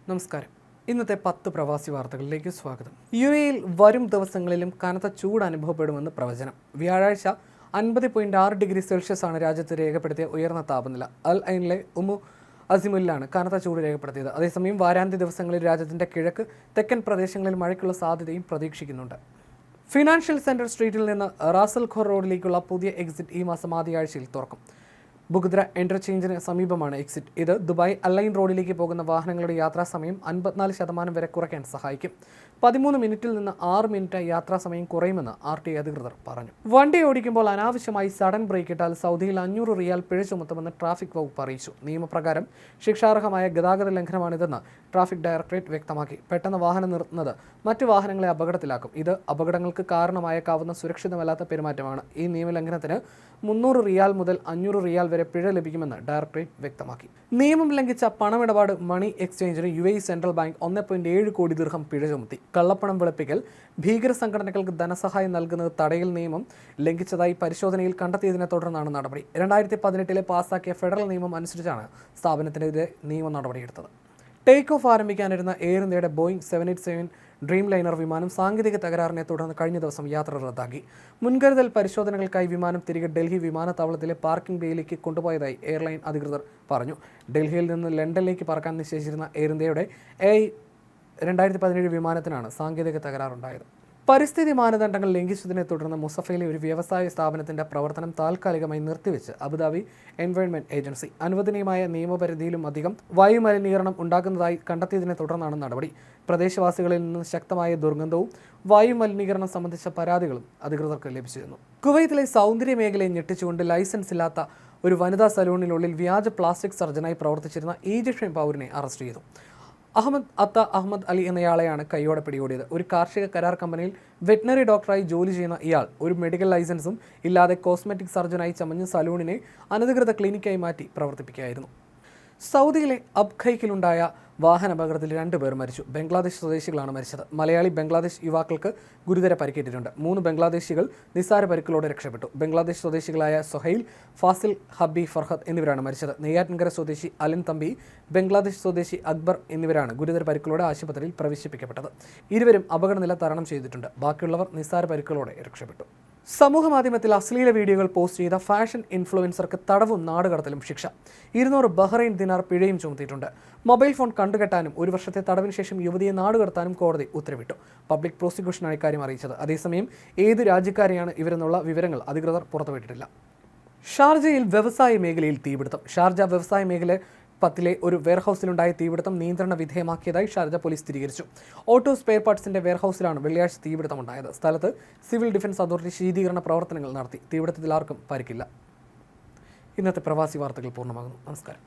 നമസ്കാരം. ഇന്നത്തെ 10 പ്രവാസി വാർത്തകളിലേക്ക് സ്വാഗതം. യുഎഇയിൽ വരും ദിവസങ്ങളിലും കനത്ത ചൂട് അനുഭവപ്പെടുമെന്ന് പ്രവചനം. വ്യാഴാഴ്ച 50.6 ഡിഗ്രി സെൽഷ്യസ് ആണ് രാജ്യത്ത് രേഖപ്പെടുത്തിയ ഉയർന്ന താപനില. അൽ ഐനിലെ ഉമ്മു അസിമുലിലാണ് കനത്ത ചൂട് രേഖപ്പെടുത്തിയത്. അതേസമയം വാരാന്ത്യ ദിവസങ്ങളിൽ രാജ്യത്തിന്റെ കിഴക്ക് തെക്കൻ പ്രദേശങ്ങളിൽ മഴയ്ക്കുള്ള സാധ്യതയും പ്രതീക്ഷിക്കുന്നുണ്ട്. ഫിനാൻഷ്യൽ സെന്റർ സ്ട്രീറ്റിൽ നിന്ന് റാസൽ ഖോർ റോഡിലേക്കുള്ള പുതിയ എക്സിറ്റ് ഈ മാസം ആദ്യ ആഴ്ചയിൽ തുറക്കും. ബുഗ്ദ്ര ഇന്റർചേഞ്ചിന് സമീപമാണ് എക്സിറ്റ്. ഇത് ദുബായ് അലൈൻ റോഡിലേക്ക് പോകുന്ന വാഹനങ്ങളുടെ യാത്രാസമയം 54% വരെ കുറയ്ക്കാൻ സഹായിക്കും. 13 മിനിറ്റിൽ നിന്ന് 6 മിനിറ്റ് യാത്രാസമയം കുറയുമെന്ന് RTA അധികൃതർ പറഞ്ഞു. വണ്ടി ഓടിക്കുമ്പോൾ അനാവശ്യമായി സഡൻ ബ്രേക്ക് ഇട്ടാൽ സൗദിയിൽ 500 റിയാൽ പിഴ ചുമത്തുമെന്ന് ട്രാഫിക് വകുപ്പ് അറിയിച്ചു. നിയമപ്രകാരം ശിക്ഷാർഹമായ ഗതാഗത ലംഘനമാണിതെന്ന് ട്രാഫിക് ഡയറക്ടറേറ്റ് വ്യക്തമാക്കി. പെട്ടെന്ന് വാഹനം നിർത്തുന്നത് മറ്റു വാഹനങ്ങളെ അപകടത്തിലാക്കും. ഇത് അപകടങ്ങൾക്ക് കാരണമായേക്കാവുന്ന സുരക്ഷിതമല്ലാത്ത പെരുമാറ്റമാണ്. ഈ നിയമലംഘനത്തിന് 300 റിയാൽ മുതൽ 500 റിയാൽ വരെ പിഴ ലഭിക്കുമെന്ന് ഡയറക്ടറേറ്റ് വ്യക്തമാക്കി. നിയമം ലംഘിച്ച പണമിടപാട് മണി എക്സ്ചേഞ്ചിന് UAE സെൻട്രൽ ബാങ്ക് 1.7 കോടി ദിർഹം പിഴ ചുമത്തി. കള്ളപ്പണം വെളുപ്പിക്കൽ, ഭീകര സംഘടനകൾക്ക് ധനസഹായം നൽകുന്നത് തടയൽ നിയമം ലംഘിച്ചതായി പരിശോധനയിൽ കണ്ടെത്തിയതിനെ തുടർന്നാണ് നടപടി. 2018 പാസാക്കിയ ഫെഡറൽ നിയമം അനുസരിച്ചാണ് സ്ഥാപനത്തിനെതിരെ നിയമ നടപടിയെടുത്തത്. ടേക്ക് ഓഫ് ആരംഭിക്കാനിരുന്ന എയർ ഇന്ത്യയുടെ ബോയിങ് 787 ഡ്രീം ലൈനർ വിമാനം സാങ്കേതിക തകരാറിനെ തുടർന്ന് കഴിഞ്ഞ ദിവസം യാത്ര റദ്ദാക്കി. മുൻകരുതൽ പരിശോധനകൾക്കായി വിമാനം തിരികെ ഡൽഹി വിമാനത്താവളത്തിലെ പാർക്കിംഗ് ബേയിലേക്ക് കൊണ്ടുപോയതായി എയർലൈൻ അധികൃതർ പറഞ്ഞു. ഡൽഹിയിൽ നിന്ന് ലണ്ടനിലേക്ക് പറക്കാൻ നിശ്ചയിച്ചിരുന്ന എയർ ഇന്ത്യയുടെ AI-2017 വിമാനത്തിനാണ് സാങ്കേതിക തകരാറുണ്ടായത്. പരിസ്ഥിതി മാനദണ്ഡങ്ങൾ ലംഘിച്ചതിനെ തുടർന്ന് മുസഫയിലെ ഒരു വ്യവസായ സ്ഥാപനത്തിന്റെ പ്രവർത്തനം താൽക്കാലികമായി നിർത്തിവെച്ച് അബുദാബി എൻവയോൺമെന്റ് ഏജൻസി. അനുവദനീയമായ നിയമപരിധിയിലും അധികം വായുമലിനീകരണം ഉണ്ടാക്കുന്നതായി കണ്ടെത്തിയതിനെ തുടർന്നാണ് നടപടി. പ്രദേശവാസികളിൽ നിന്ന് ശക്തമായ ദുർഗന്ധവും വായുമലിനീകരണം സംബന്ധിച്ച പരാതികളും അധികൃതർക്ക് ലഭിച്ചിരുന്നു. കുവൈത്തിലെ സൗന്ദര്യ മേഖലയെ ഞെട്ടിച്ചുകൊണ്ട് ലൈസൻസ് ഇല്ലാത്ത ഒരു വനിതാ സലൂണിനുള്ളിൽ വ്യാജ പ്ലാസ്റ്റിക് സർജനായി പ്രവർത്തിച്ചിരുന്ന ഈജിപ്ഷ്യൻ പൗരനെ അറസ്റ്റ് ചെയ്തു. അഹമ്മദ് അലി എന്നയാളെയാണ് കൈയോടെ പിടികൂടിയത്. ഒരു കാർഷിക കരാർ കമ്പനിയിൽ വെറ്റിനറി ഡോക്ടറായി ജോലി ചെയ്യുന്ന ഇയാൾ ഒരു മെഡിക്കൽ ലൈസൻസും ഇല്ലാതെ കോസ്മെറ്റിക് സർജനായി ചമഞ്ഞ സലൂണിനെ അനധികൃത ക്ലിനിക്കായി മാറ്റി പ്രവർത്തിപ്പിക്കുകയായിരുന്നു. സൗദിയിലെ അബ്ഖൈക്കിലുണ്ടായ വാഹനാപകടത്തിൽ 2 പേർ മരിച്ചു. ബംഗ്ലാദേശ് സ്വദേശികളാണ് മരിച്ചത്. മലയാളി ബംഗ്ലാദേശ് യുവാക്കൾക്ക് ഗുരുതര പരിക്കേറ്റിട്ടുണ്ട്. 3 ബംഗ്ലാദേശികൾ നിസ്സാര പരിക്കുകളോടെ രക്ഷപ്പെട്ടു. ബംഗ്ലാദേശ് സ്വദേശികളായ സൊഹൈൽ, ഫാസിൽ, ഹബി, ഫർഹദ് എന്നിവരാണ് മരിച്ചത്. നെയ്യാറ്റിൻകര സ്വദേശി അലൻ തമ്പി, ബംഗ്ലാദേശ് സ്വദേശി അക്ബർ എന്നിവരാണ് ഗുരുതര പരിക്കുകളോടെ ആശുപത്രിയിൽ പ്രവേശിപ്പിക്കപ്പെട്ടത്. ഇരുവരും അപകടനില തരണം ചെയ്തിട്ടുണ്ട്. ബാക്കിയുള്ളവർ നിസ്സാര പരിക്കുകളോടെ രക്ഷപ്പെട്ടു. സമൂഹ മാധ്യമത്തിൽ അശ്ലീല വീഡിയോകൾ പോസ്റ്റ് ചെയ്ത ഫാഷൻ ഇൻഫ്ലുവൻസർക്ക് തടവും നാടുകടത്തലും ശിക്ഷ. 200 ബഹ്റൈൻ ദിനാർ പിഴയും ചുമത്തിയിട്ടുണ്ട്. മൊബൈൽ ഫോൺ കണ്ടുകെട്ടാനും 1 വർഷത്തെ തടവിന് ശേഷം യുവതിയെ നാടുകടത്താനും കോടതി ഉത്തരവിട്ടു. പബ്ലിക് പ്രോസിക്യൂഷനാണ് ഇക്കാര്യം അറിയിച്ചത്. അതേസമയം ഏത് രാജ്യക്കാരെയാണ് ഇവരെന്നുള്ള വിവരങ്ങൾ അധികൃതർ പുറത്തുവിട്ടിട്ടില്ല. ഷാർജയിൽ വ്യവസായ മേഖലയിൽ തീപിടുത്തം. ഷാർജ വ്യവസായ മേഖല 10 ഒരു വെയർഹൌസിലുണ്ടായ തീപിടുത്തം നിയന്ത്രണ വിധേയമാക്കിയതായി ഷാർജ പോലീസ് സ്ഥിരീകരിച്ചു. ഓട്ടോ സ്പെയർ പാർട്സിന്റെ വെയർഹൌസിലാണ് വെള്ളിയാഴ്ച തീപിടുത്തമുണ്ടായത്. സ്ഥലത്ത് സിവിൽ ഡിഫൻസ് അതോറിറ്റി ശീതീകരണ പ്രവർത്തനങ്ങൾ നടത്തി. തീപിടുത്തത്തിൽ ആർക്കും പരിക്കില്ല. ഇന്നത്തെ പ്രവാസി വാർത്തകൾ പൂർണ്ണമാകുന്നു. നമസ്കാരം.